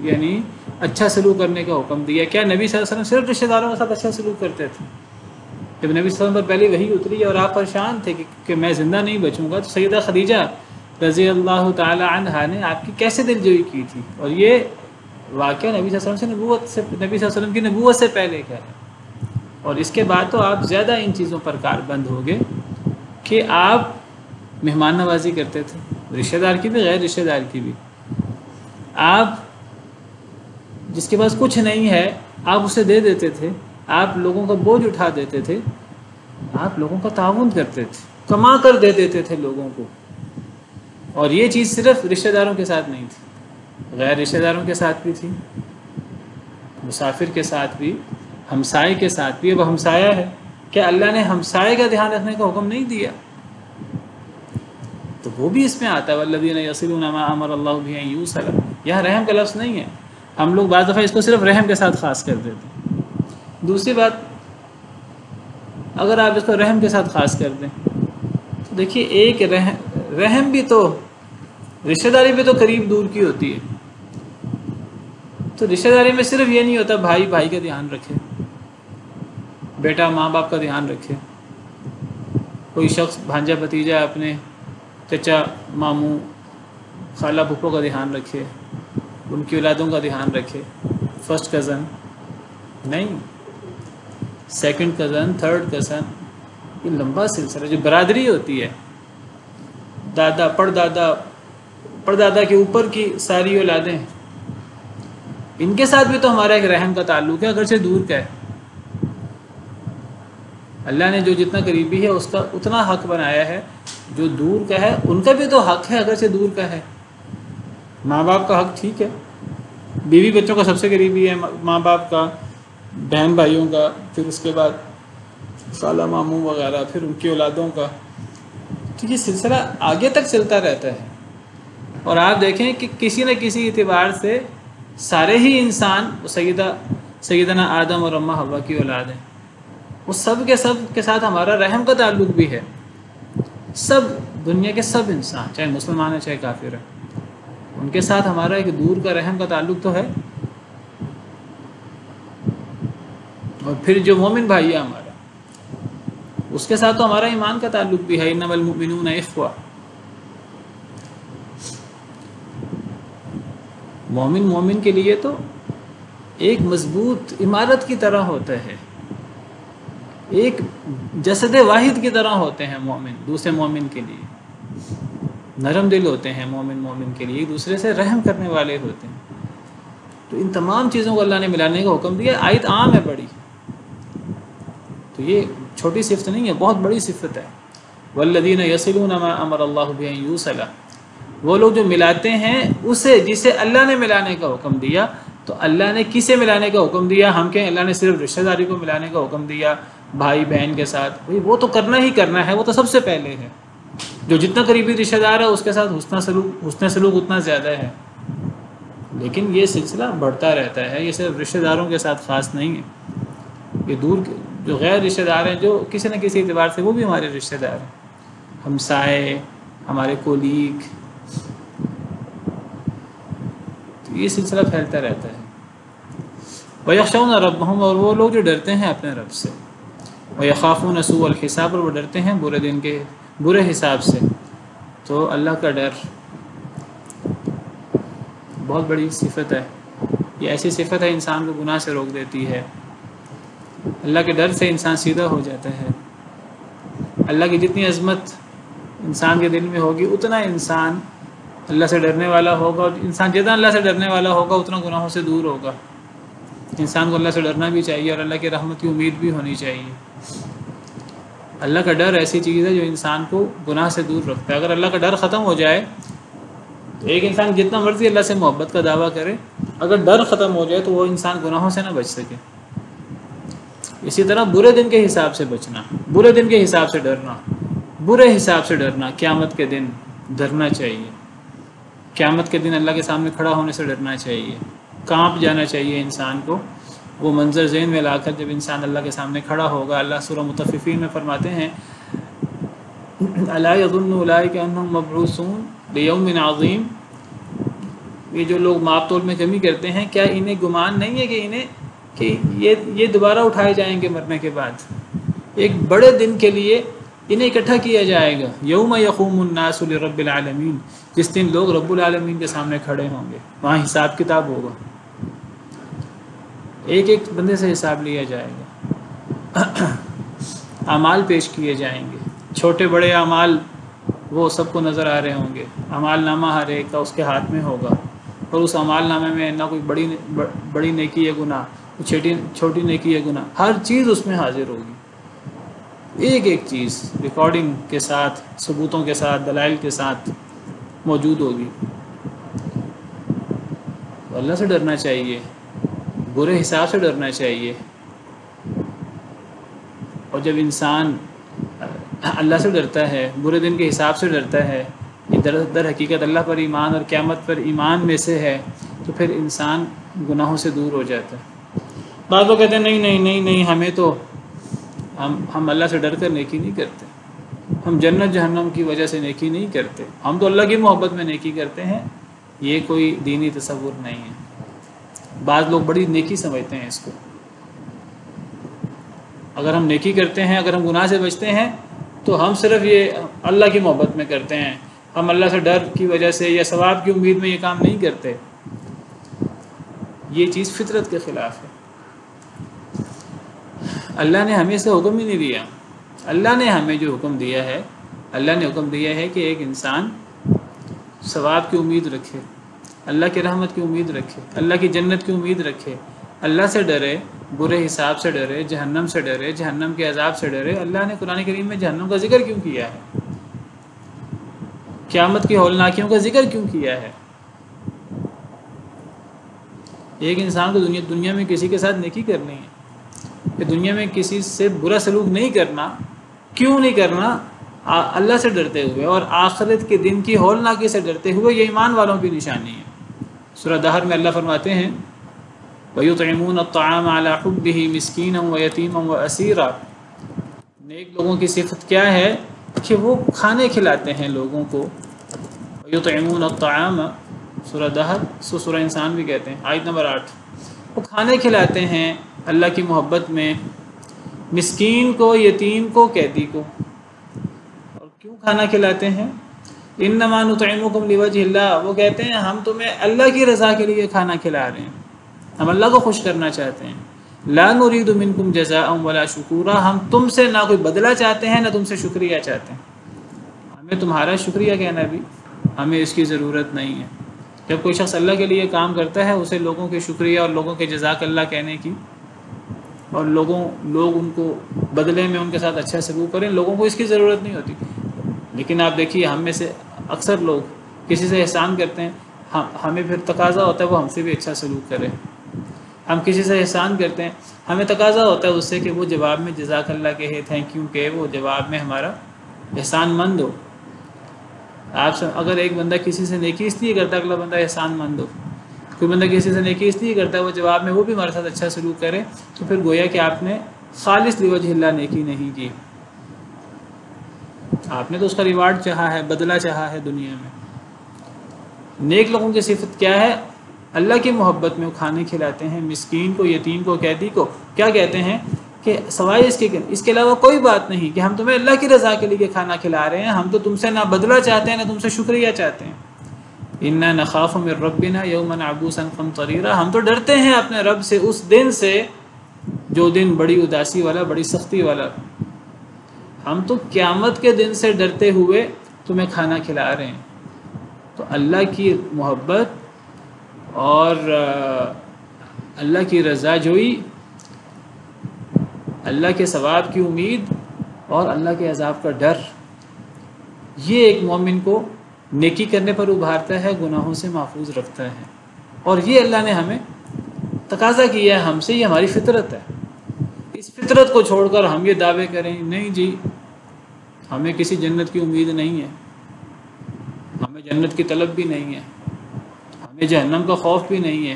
یعنی اچھا سلوک کرنے کا حکم دیا۔ کیا نبی صلی اللہ علیہ وسلم صرف رشتہ داروں کے ساتھ اچھا سلوک کرتے تھے؟ جب نبی صلی اللہ علیہ وسلم پر پہلی وحی اتری اور آپ پریشان تھے کہ میں زندہ نہیں بچوں گا، تو سیدہ خدیجہ رضی اللہ تعالی عنہا نے آپ کی کیسے دلجوئی کی تھی، اور یہ واقعہ نبی صلی اللہ علیہ وسلم کی نبوت سے پہلے کا ہے۔ اور اس کے بعد تو آپ زیادہ ان چیزوں پر کاربند ہو گئے کہ آپ مہمان نوازی کرتے تھے، رشتہ دار کی بھی غیر رشتہ دار کی بھی۔ آپ جس کے پاس کچھ نہیں ہے آپ اسے دے دیتے تھے، آپ لوگوں کا بوجھ اٹھا دیتے تھے، آپ لوگوں کا تعاون کرتے تھے، کما کر دے دیتے تھے لوگوں کو۔ اور یہ چیز صرف رشتہ داروں کے ساتھ نہیں تھی، غیر رشتہ داروں کے ساتھ بھی تھی، مسافر کے ساتھ بھی، ہمسائے کے ساتھ بھی۔ اب ہمسایہ ہے، کیا اللہ نے ہمسائے کا دھیان رکھنے کا حکم نہیں دیا؟ تو وہ بھی اس میں آتا ہے، والذین یصلون ما امر اللہ بہ ان یوصل۔ یہاں رحم کا لفظ نہیں ہے، ہم لوگ بعض دفعہ اس کو صرف رحم کے ساتھ خاص کر دیتے ہیں۔ دوسری بات، اگر آپ اس کو رحم کے ساتھ خاص کر دیں تو دیکھیے، ایک رحم بھی تو، رشتہ داری بھی تو قریب دور کی ہوتی ہے۔ تو رشتہ داری میں صرف یہ نہیں ہوتا بھائی بھائی کا دھیان رکھے، بیٹا ماں باپ کا دھیان رکھے، کوئی شخص بھانجا بھتیجا اپنے چچا ماموں خالہ پھپھو کا دھیان رکھے، ان کی اولادوں کا دھیان رکھے۔ فرسٹ کزن نہیں، سیکنڈ کزن، تھرڈ کزن، یہ لمبا سلسلہ جو برادری ہوتی ہے، دادا پردادا کے اوپر کی ساری اولادیں، ان کے ساتھ بھی تو ہمارا ایک رحم کا تعلق ہے، اگرچہ دور کا ہے۔ اللہ نے جو جتنا قریبی ہے اس کا اتنا حق بنایا ہے، جو دور کا ہے ان کا بھی تو حق ہے اگرچہ دور کا ہے۔ ماں باپ کا حق ٹھیک ہے، بیوی بچوں کا سب سے قریبی ہے، ماں باپ کا، بہن بھائیوں کا، پھر اس کے بعد خالہ ماموں وغیرہ، پھر ان کی اولادوں کا، تو یہ سلسلہ آگے تک چلتا رہتا ہے۔ اور آپ دیکھیں کہ کسی نہ کسی اعتبار سے سارے ہی انسان سیدنا آدم اور اماں حوا کی اولاد ہیں، وہ سب کے ساتھ ہمارا رحم کا تعلق بھی ہے۔ سب دنیا کے سب انسان، چاہے مسلمان ہیں چاہے کافر ہیں، ان کے ساتھ ہمارا ایک دور کا رحم کا تعلق تو ہے۔ اور پھر جو مومن بھائی ہے ہمارا، اس کے ساتھ تو ہمارا ایمان کا تعلق بھی ہے، انما المؤمنون اخوہ۔ مومن کے لیے تو ایک مضبوط عمارت کی طرح ہوتا ہے، ایک جسد واحد کی طرح ہوتے ہیں مومن، دوسرے مومن کے لیے نرم دل ہوتے ہیں، مومن کے لیے ایک دوسرے سے رحم کرنے والے ہوتے ہیں۔ تو ان تمام چیزوں کو اللہ نے ملانے کا حکم دیا۔ آیت عام ہے بڑی، تو یہ چھوٹی صفت نہیں ہے، بہت بڑی صفت ہے۔ والذین یصلون ما امر اللہ بہ ان یوصل، وہ لوگ جو ملاتے ہیں اسے جسے اللہ نے ملانے کا حکم دیا۔ تو اللہ نے کسے ملانے کا حکم دیا؟ ہم کہیں اللہ نے صرف رشتہ داری کو ملانے کا حکم دیا، بھائی بہن کے ساتھ، بھائی وہ تو کرنا ہی کرنا ہے، وہ تو سب سے پہلے ہے۔ جو جتنا قریبی رشتہ دار ہے اس کے ساتھ حسن سلوک اتنا زیادہ ہے، لیکن یہ سلسلہ بڑھتا رہتا ہے، یہ صرف رشتہ داروں کے ساتھ خاص نہیں ہے، یہ دور جو غیر رشتہ دار ہیں، جو کسی نہ کسی اعتبار سے وہ بھی ہمارے رشتہ دار ہیں، ہمسائے، ہمارے کولیگ، تو یہ سلسلہ پھیلتا رہتا ہے۔ وَيَخْشَوْنَ رَبَّهُمْ، اور وہ لوگ جو ڈرتے ہیں اپنے رب سے، وَيَخَافُونَ سُوءَ الْحِسَابِ، اور وہ ڈرتے ہیں برے دن کے برے حساب سے۔ تو اللہ کا ڈر بہت بڑی صفت ہے، یہ ایسی صفت ہے انسان کو گناہ سے روک دیتی ہے۔ اللہ کے ڈر سے انسان سیدھا ہو جاتا ہے۔ اللہ کی جتنی عظمت انسان کے دل میں ہوگی اتنا انسان اللہ سے ڈرنے والا ہوگا، اور انسان جتنا اللہ سے ڈرنے والا ہوگا اتنا گناہوں سے دور ہوگا۔ انسان کو اللہ سے ڈرنا بھی چاہیے اور اللہ کی رحمت کی امید بھی ہونی چاہیے۔ اللہ کا ڈر ایسی چیز ہے جو انسان کو گناہ سے دور رکھتا ہے۔ اگر اللہ کا ڈر ختم ہو جائے تو ایک انسان جتنا مرضی اللہ سے محبت کا دعویٰ کرے، اگر ڈر ختم ہو جائے تو وہ انسان گناہوں سے نہ بچ سکے۔ اسی طرح برے دن کے حساب سے بچنا، برے دن کے حساب سے ڈرنا، برے حساب سے ڈرنا، قیامت کے دن ڈرنا چاہیے۔ قیامت کے دن اللہ کے سامنے کھڑا ہونے سے ڈرنا چاہیے، کانپ جانا چاہیے انسان کو۔ وہ منظر ذہن میں لا کر جب انسان اللہ کے سامنے کھڑا ہوگا، اللہ سورہ مطففین میں فرماتے ہیں الا یظن اولئک انہم مبعوثون لیوم عظیم، یہ جو لوگ ماپ تول میں کمی کرتے ہیں، کیا انہیں گمان نہیں ہے کہ یہ دوبارہ اٹھائے جائیں گے مرنے کے بعد، ایک بڑے دن کے لیے انہیں اکٹھا کیا جائے گا۔ یوم یقوم الناس لرب العالمین، جس دن لوگ رب العالمین کے سامنے کھڑے ہوں گے، وہاں حساب کتاب ہوگا، ایک ایک بندے سے حساب لیا جائے گا، اعمال پیش کیے جائیں گے، چھوٹے بڑے اعمال وہ سب کو نظر آ رہے ہوں گے۔ اعمال نامہ ہر ایک کا اس کے ہاتھ میں ہوگا، اور اس اعمال نامے میں نہ کوئی بڑی نیکی ہے گناہ، چھوٹی نیکی ہے گناہ، ہر چیز اس میں حاضر ہوگی، ایک ایک چیز ریکارڈنگ کے ساتھ، ثبوتوں کے ساتھ، دلائل کے ساتھ موجود ہوگی۔ تو اللہ سے ڈرنا چاہیے، برے حساب سے ڈرنا چاہیے۔ اور جب انسان اللہ سے ڈرتا ہے، برے دن کے حساب سے ڈرتا ہے، یہ در حقیقت اللہ پر ایمان اور قیامت پر ایمان میں سے ہے، تو پھر انسان گناہوں سے دور ہو جاتا ہے۔ بعض لوگ کہتے ہیں نہیں ہمیں تو ہم اللہ سے ڈر کر نیکی نہیں کرتے، ہم جنت جہنم کی وجہ سے نیکی نہیں کرتے، ہم تو اللہ کی محبت میں نیکی کرتے ہیں۔ یہ کوئی دینی تصور نہیں ہے۔ بعض لوگ بڑی نیکی سمجھتے ہیں اس کو۔ اگر ہم نیکی کرتے ہیں، اگر ہم گناہ سے بچتے ہیں، تو ہم صرف یہ اللہ کی محبت میں کرتے ہیں، ہم اللہ سے ڈر کی وجہ سے یا ثواب کی امید میں یہ کام نہیں کرتے۔ یہ چیز فطرت کے خلاف ہے۔ اللہ نے ہمیں سے حکم ہی نہیں دیا۔ اللہ نے ہمیں جو حکم دیا ہے، اللہ نے حکم دیا ہے کہ ایک انسان ثواب کی امید رکھے، اللہ کی رحمت کی امید رکھے، اللہ کی جنت کی امید رکھے، اللہ سے ڈرے، برے حساب سے ڈرے، جہنم سے ڈرے، جہنم کے عذاب سے ڈرے۔ اللہ نے قرآن کریم میں جہنم کا ذکر کیوں کیا ہے؟ قیامت کی ہولناکیوں کا ذکر کیوں کیا ہے؟ ایک انسان کو دنیا میں کسی کے ساتھ نیکی کرنی ہے، کہ دنیا میں کسی سے برا سلوک نہیں کرنا۔ کیوں نہیں کرنا؟ اللہ سے ڈرتے ہوئے اور آخرت کے دن کی ہولناکی سے ڈرتے ہوئے۔ یہ ایمان والوں کی نشانی ہے۔ سورہ دہر میں اللہ فرماتے ہیں وَيُطْعِمُونَ الطَّعَامَ عَلَى حُبِّهِ مِسْكِينًا وَيَتِيمًا وَأَسِيرًا۔ نیک لوگوں کی صفت کیا ہے کہ وہ کھانے کھلاتے ہیں لوگوں کو۔ وَيُطْعِمُونَ الطَّعَامَ، سورہ دہر، سورہ انسان بھی کہتے ہیں، آیت نمبر 8۔ وہ کھانے کھلاتے ہیں اللہ کی محبت میں، مسکین کو، یتیم کو، قیدی کو۔ اور کیوں کھانا کھلاتے ہیں؟ انما نطعمکم لوجہ اللہ، وہ کہتے ہیں ہم تمہیں اللہ کی رضا کے لیے کھانا کھلا رہے ہیں، ہم اللہ کو خوش کرنا چاہتے ہیں۔ لا نرید منکم جزاء ولا شکورا، ہم تم سے نہ کوئی بدلہ چاہتے ہیں، نہ تم سے شکریہ چاہتے ہیں۔ ہمیں تمہارا شکریہ کہنا بھی، ہمیں اس کی ضرورت نہیں ہے۔ جب کوئی شخص اللہ کے لیے کام کرتا ہے، اسے لوگوں کے شکریہ اور لوگوں کے جزاک اللہ کہنے کی، اور لوگ ان کو بدلے میں ان کے ساتھ اچھا سلوک کریں، لوگوں کو اس کی ضرورت نہیں ہوتی۔ لیکن آپ دیکھیے، ہم میں سے اکثر لوگ کسی سے احسان کرتے ہیں، ہمیں پھر تقاضا ہوتا ہے وہ ہم سے بھی اچھا سلوک کرے۔ ہم کسی سے احسان کرتے ہیں، ہمیں تقاضا ہوتا ہے اس سے کہ وہ جواب میں جزاک اللہ کہے، تھینک یو کہے، وہ جواب میں ہمارا احسان مند ہو۔ آپ اگر ایک بندہ کسی سے نیکی اس لیے کرتا ہے اگلا بندہ احسان مند ہو، کوئی بندہ کسی سے نیکی اس لیے کرتا ہے وہ جواب میں وہ بھی ہمارے ساتھ اچھا سلوک کرے، تو پھر گویا کہ آپ نے خالص لوجہ اللہ نیکی نہیں کی، آپ نے تو اس کا ریوارڈ چاہا ہے، بدلہ چاہا ہے دنیا میں۔ نیک لوگوں کی صفت کیا ہے؟ اللہ کی محبت میں وہ کھانے کھلاتے ہیں مسکین کو، یتیم کو، قیدی کو۔ کیا کہتے ہیں کہ سوائے اس کے علاوہ کوئی بات نہیں، کہ ہم تمہیں اللہ کی رضا کے لیے کھانا کھلا رہے ہیں، ہم تو تم سے نہ بدلہ چاہتے ہیں، نہ تم سے شکریہ چاہتے ہیں۔ انا نخاف من ربنا یوما عبوسا قمطریرا، ہم تو ڈرتے ہیں اپنے رب سے اس دن سے جو دن بڑی اداسی والا، بڑی سختی والا۔ ہم تو قیامت کے دن سے ڈرتے ہوئے تمہیں کھانا کھلا رہے ہیں۔ تو اللہ کی محبت اور اللہ کی رضا جوئی، اللہ کے ثواب کی امید اور اللہ کے عذاب کا ڈر، یہ ایک مومن کو نیکی کرنے پر ابھارتا ہے، گناہوں سے محفوظ رکھتا ہے۔ اور یہ اللہ نے ہمیں تقاضا کیا ہے ہم سے، یہ ہماری فطرت ہے۔ اس فطرت کو چھوڑ کر ہم یہ دعوے کریں نہیں جی ہمیں کسی جنت کی امید نہیں ہے، ہمیں جنت کی طلب بھی نہیں ہے، ہمیں جہنم کا خوف بھی نہیں ہے،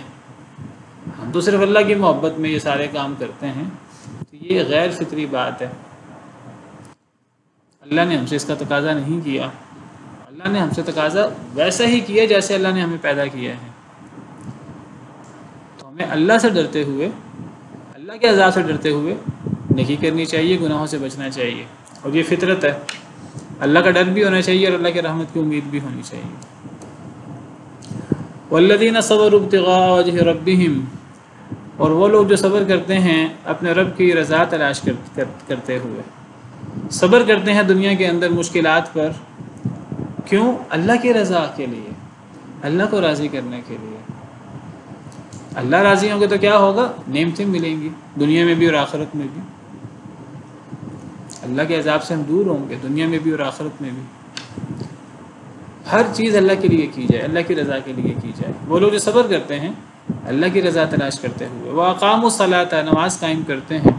ہم تو صرف اللہ کی محبت میں یہ سارے کام کرتے ہیں، تو یہ غیر فطری بات ہے۔ اللہ نے ہم سے اس کا تقاضا نہیں کیا، اللہ نے ہم سے تقاضا ویسا ہی کیا جیسے اللہ نے ہمیں پیدا کیا ہے۔ تو ہمیں اللہ سے ڈرتے ہوئے، اللہ کے عذاب سے ڈرتے ہوئے نیکی کرنی چاہیے، گناہوں سے بچنا چاہیے، اور یہ فطرت ہے۔ اللہ کا ڈر بھی ہونا چاہیے اور اللہ کی رحمت کی امید بھی ہونی چاہیے۔ والذین صبروا ابتغاء وجہ ربہم، اور وہ لوگ جو صبر کرتے ہیں اپنے رب کی رضا تلاش کرتے ہوئے، صبر کرتے ہیں دنیا کے اندر مشکلات پر، کیوں؟ اللہ کی رضا کے لیے، اللہ کو راضی کرنے کے لیے۔ اللہ راضی ہوں گے تو کیا ہوگا؟ نعمتیں ملیں گی دنیا میں بھی اور آخرت میں بھی۔ اللہ کے عذاب سے ہم دور ہوں گے دنیا میں بھی اور آخرت میں بھی۔ ہر چیز اللہ کے لیے کی جائے، اللہ کی رضا کے لیے کی جائے۔ وہ لوگ جو صبر کرتے ہیں اللہ کی رضا تلاش کرتے ہوئے، وَأَقَامُوا الصَّلَاةَ، نماز قائم کرتے ہیں،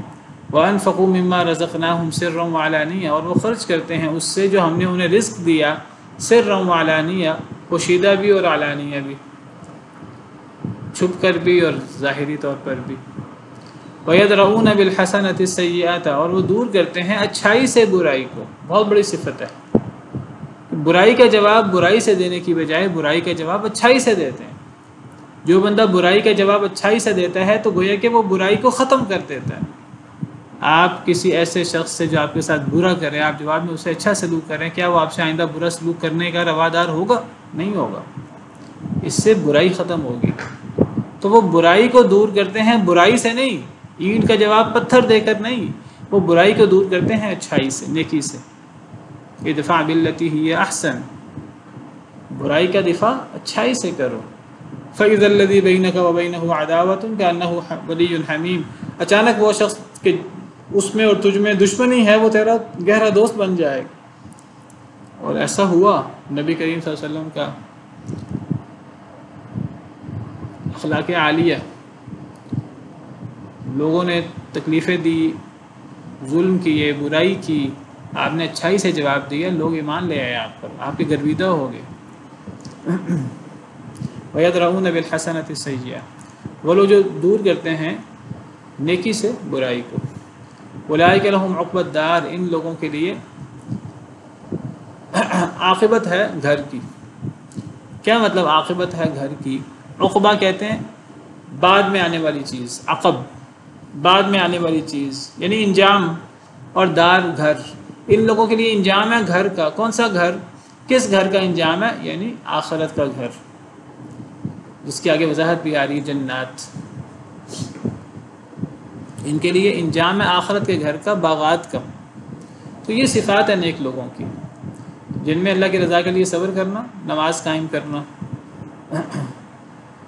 وَأَنفَقُوا مِمَّا رَزَقْنَاهُمْ سِرًّا وَعَلَانِيَّةً، اور وہ خرچ کرتے ہیں اس سے جو ہم نے انہیں رزق دیا، سِرًّا وَعَلَانِيَّةً، پوشیدہ بھی اور علانیہ بھی، چھپ کر بھی اور ظاہری طور پر بھی۔ وَيَدْرَؤُونَ بِالْحَسَنَةِ السَّيِّئَةَ، اور وہ دور کرتے ہیں اچھائی سے برائی کو۔ بہت بڑی صفت ہے، برائی کا جواب برائی سے دینے کی بجائے برائی کا جواب اچھائی سے دیتے ہیں۔ جو بندہ برائی کا جواب اچھائی سے دیتا ہے تو گویا کہ وہ برائی کو ختم کر دیتا ہے۔ آپ کسی ایسے شخص سے جو آپ کے ساتھ برا کرے، آپ جواب میں اسے اچھا سلوک کریں، کیا وہ آپ سے آئندہ برا سلوک کرنے کا روادار ہوگا؟ نہیں ہوگا، اس سے برائی ختم ہوگی۔ تو وہ برائی کو دور کرتے ہیں، برائی سے نہیں، اینٹ کا جواب پتھر دے کر نہیں، وہ برائی کو دور کرتے ہیں اچھائی سے، نیکی سے۔ ادفع باللتی ہی احسن، برائی کا دفاع اچھائی سے کرو۔ فَإِذَا الَّذِي بَيْنَكَ وَبَيْنَهُ عَدَاوَةٌ كَأَنَّهُ وَلِيٌّ حَمِيمٌ، اچانک وہ شخص کہ اس میں اور تجھ میں دشمنی ہے وہ تیرا گہرا دوست بن جائے گا۔ اور ایسا ہوا، نبی کریم صلی اللہ علیہ وسلم کا اخلاق عالیہ، لوگوں نے تکلیفیں دی، ظلم کیے، برائی کی، آپ نے اچھائی سے جواب دیا، لوگ ایمان لے آئے آپ پر، آپ کے گرویدہ ہو گئے۔ وَيَدْرَؤُونَ بِالْحَسَنَةِ السَّيِّئَةَ، وہ لوگ جو دور کرتے ہیں نیکی سے برائی کو۔ أُولَٰئِكَ لَهُمْ عُقْبَى الدَّارِ، ان لوگوں کے لیے عاقبت ہے گھر کی۔ کیا مطلب عاقبت ہے گھر کی؟ عقبہ کہتے ہیں بعد میں آنے والی چیز، عقب بعد میں آنے والی چیز، یعنی انجام، اور دار گھر، ان لوگوں کے لیے انجام ہے گھر کا۔ کون سا گھر؟ کس گھر کا انجام ہے؟ یعنی آخرت کا گھر، جس کی آگے وضاحت بھی آ رہی ہے، جنات۔ ان کے لیے انجام ہے آخرت کے گھر کا، باغات کا۔ تو یہ صفات ہے نیک لوگوں کی، جن میں اللہ کی رضا کے لیے صبر کرنا، نماز قائم کرنا،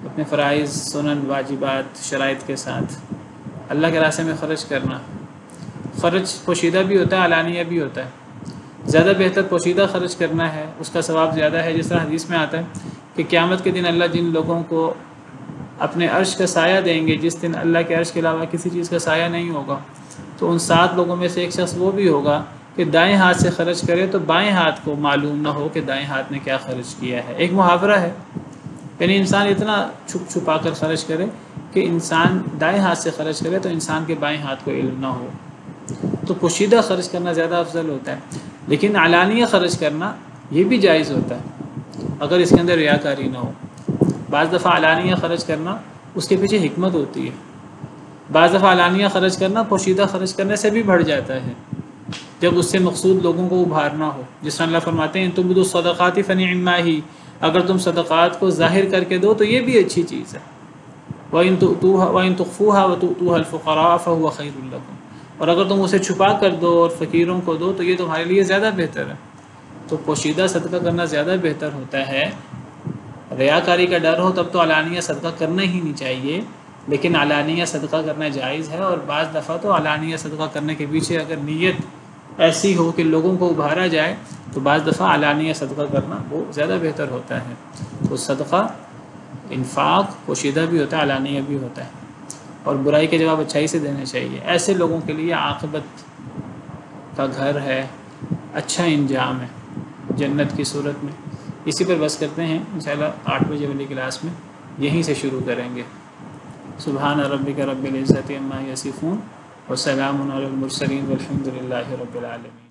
اپنے فرائض، سنن، واجبات، شرائط کے ساتھ اللہ کے راستے میں خرچ کرنا۔ خرچ پوشیدہ بھی ہوتا ہے، علانیہ بھی ہوتا ہے۔ زیادہ بہتر پوشیدہ خرچ کرنا ہے، اس کا ثواب زیادہ ہے، جس طرح حدیث میں آتا ہے کہ قیامت کے دن اللہ جن لوگوں کو اپنے عرش کا سایہ دیں گے، جس دن اللہ کے عرش کے علاوہ کسی چیز کا سایہ نہیں ہوگا، تو ان 7 لوگوں میں سے ایک شخص وہ بھی ہوگا کہ دائیں ہاتھ سے خرچ کرے تو بائیں ہاتھ کو معلوم نہ ہو کہ دائیں ہاتھ نے کیا خرچ کیا ہے۔ ایک محاورہ ہے، یعنی انسان اتنا چھپ چھپا کر خرچ کرے کہ انسان دائیں ہاتھ سے خرچ کرے تو انسان کے بائیں ہاتھ کو علم نہ ہو۔ تو پوشیدہ خرچ کرنا زیادہ افضل ہوتا ہے، لیکن علانیہ خرچ کرنا یہ بھی جائز ہوتا ہے اگر اس کے اندر ریاکاری نہ ہو۔ بعض دفعہ علانیہ خرچ کرنا اس کے پیچھے حکمت ہوتی ہے، بعض دفعہ علانیہ خرچ کرنا پوشیدہ خرچ کرنے سے بھی بڑھ جاتا ہے، جب اس سے مقصود لوگوں کو ابھارنا ہو۔ جس طرح اللہ فرماتے ہیں تُبْدُوا الصَّدَقَاتِ فَنِعِمَّا هِیَ، اگر تم صدقات کو ظاہر کر کے دو تو یہ بھی اچھی چیز ہے۔ وَإِن تُخْفُوهَا وَتُؤْتُوهَا الْفُقَرَاءَ فَهُوَ خَيْرٌ لَكُمْ، اور اگر تم اسے چھپا کر دو اور فقیروں کو دو تو یہ تمہارے لیے زیادہ بہتر ہے۔ تو پوشیدہ صدقہ کرنا زیادہ بہتر ہوتا ہے ریاکاری کا ڈر ہو تب تو علانیہ صدقہ کرنا ہی نہیں چاہیے، لیکن علانیہ صدقہ کرنا جائز ہے، اور بعض دفعہ تو علانیہ صدقہ کرنے کے پیچھے اگر نیت ایسی ہو کہ لوگوں کو ابھارا جائے تو بعض دفعہ علانیہ صدقہ کرنا وہ زیادہ بہتر ہوتا ہے۔ تو صدقہ انفاق پوشیدہ بھی ہوتا ہے، علانیہ بھی ہوتا ہے، اور برائی کے جواب اچھائی سے دینا چاہیے۔ ایسے لوگوں کے لیے عاقبت کا گھر ہے، اچھا انجام ہے جنت کی صورت میں۔ اسی پر بس کرتے ہیں، انشاءاللہ 8 بجے والی کلاس میں یہیں سے شروع کریں گے۔ سبحان ربک رب العزت عما یصفون وسلام علی المرسلین والحمد للہ رب العالمین۔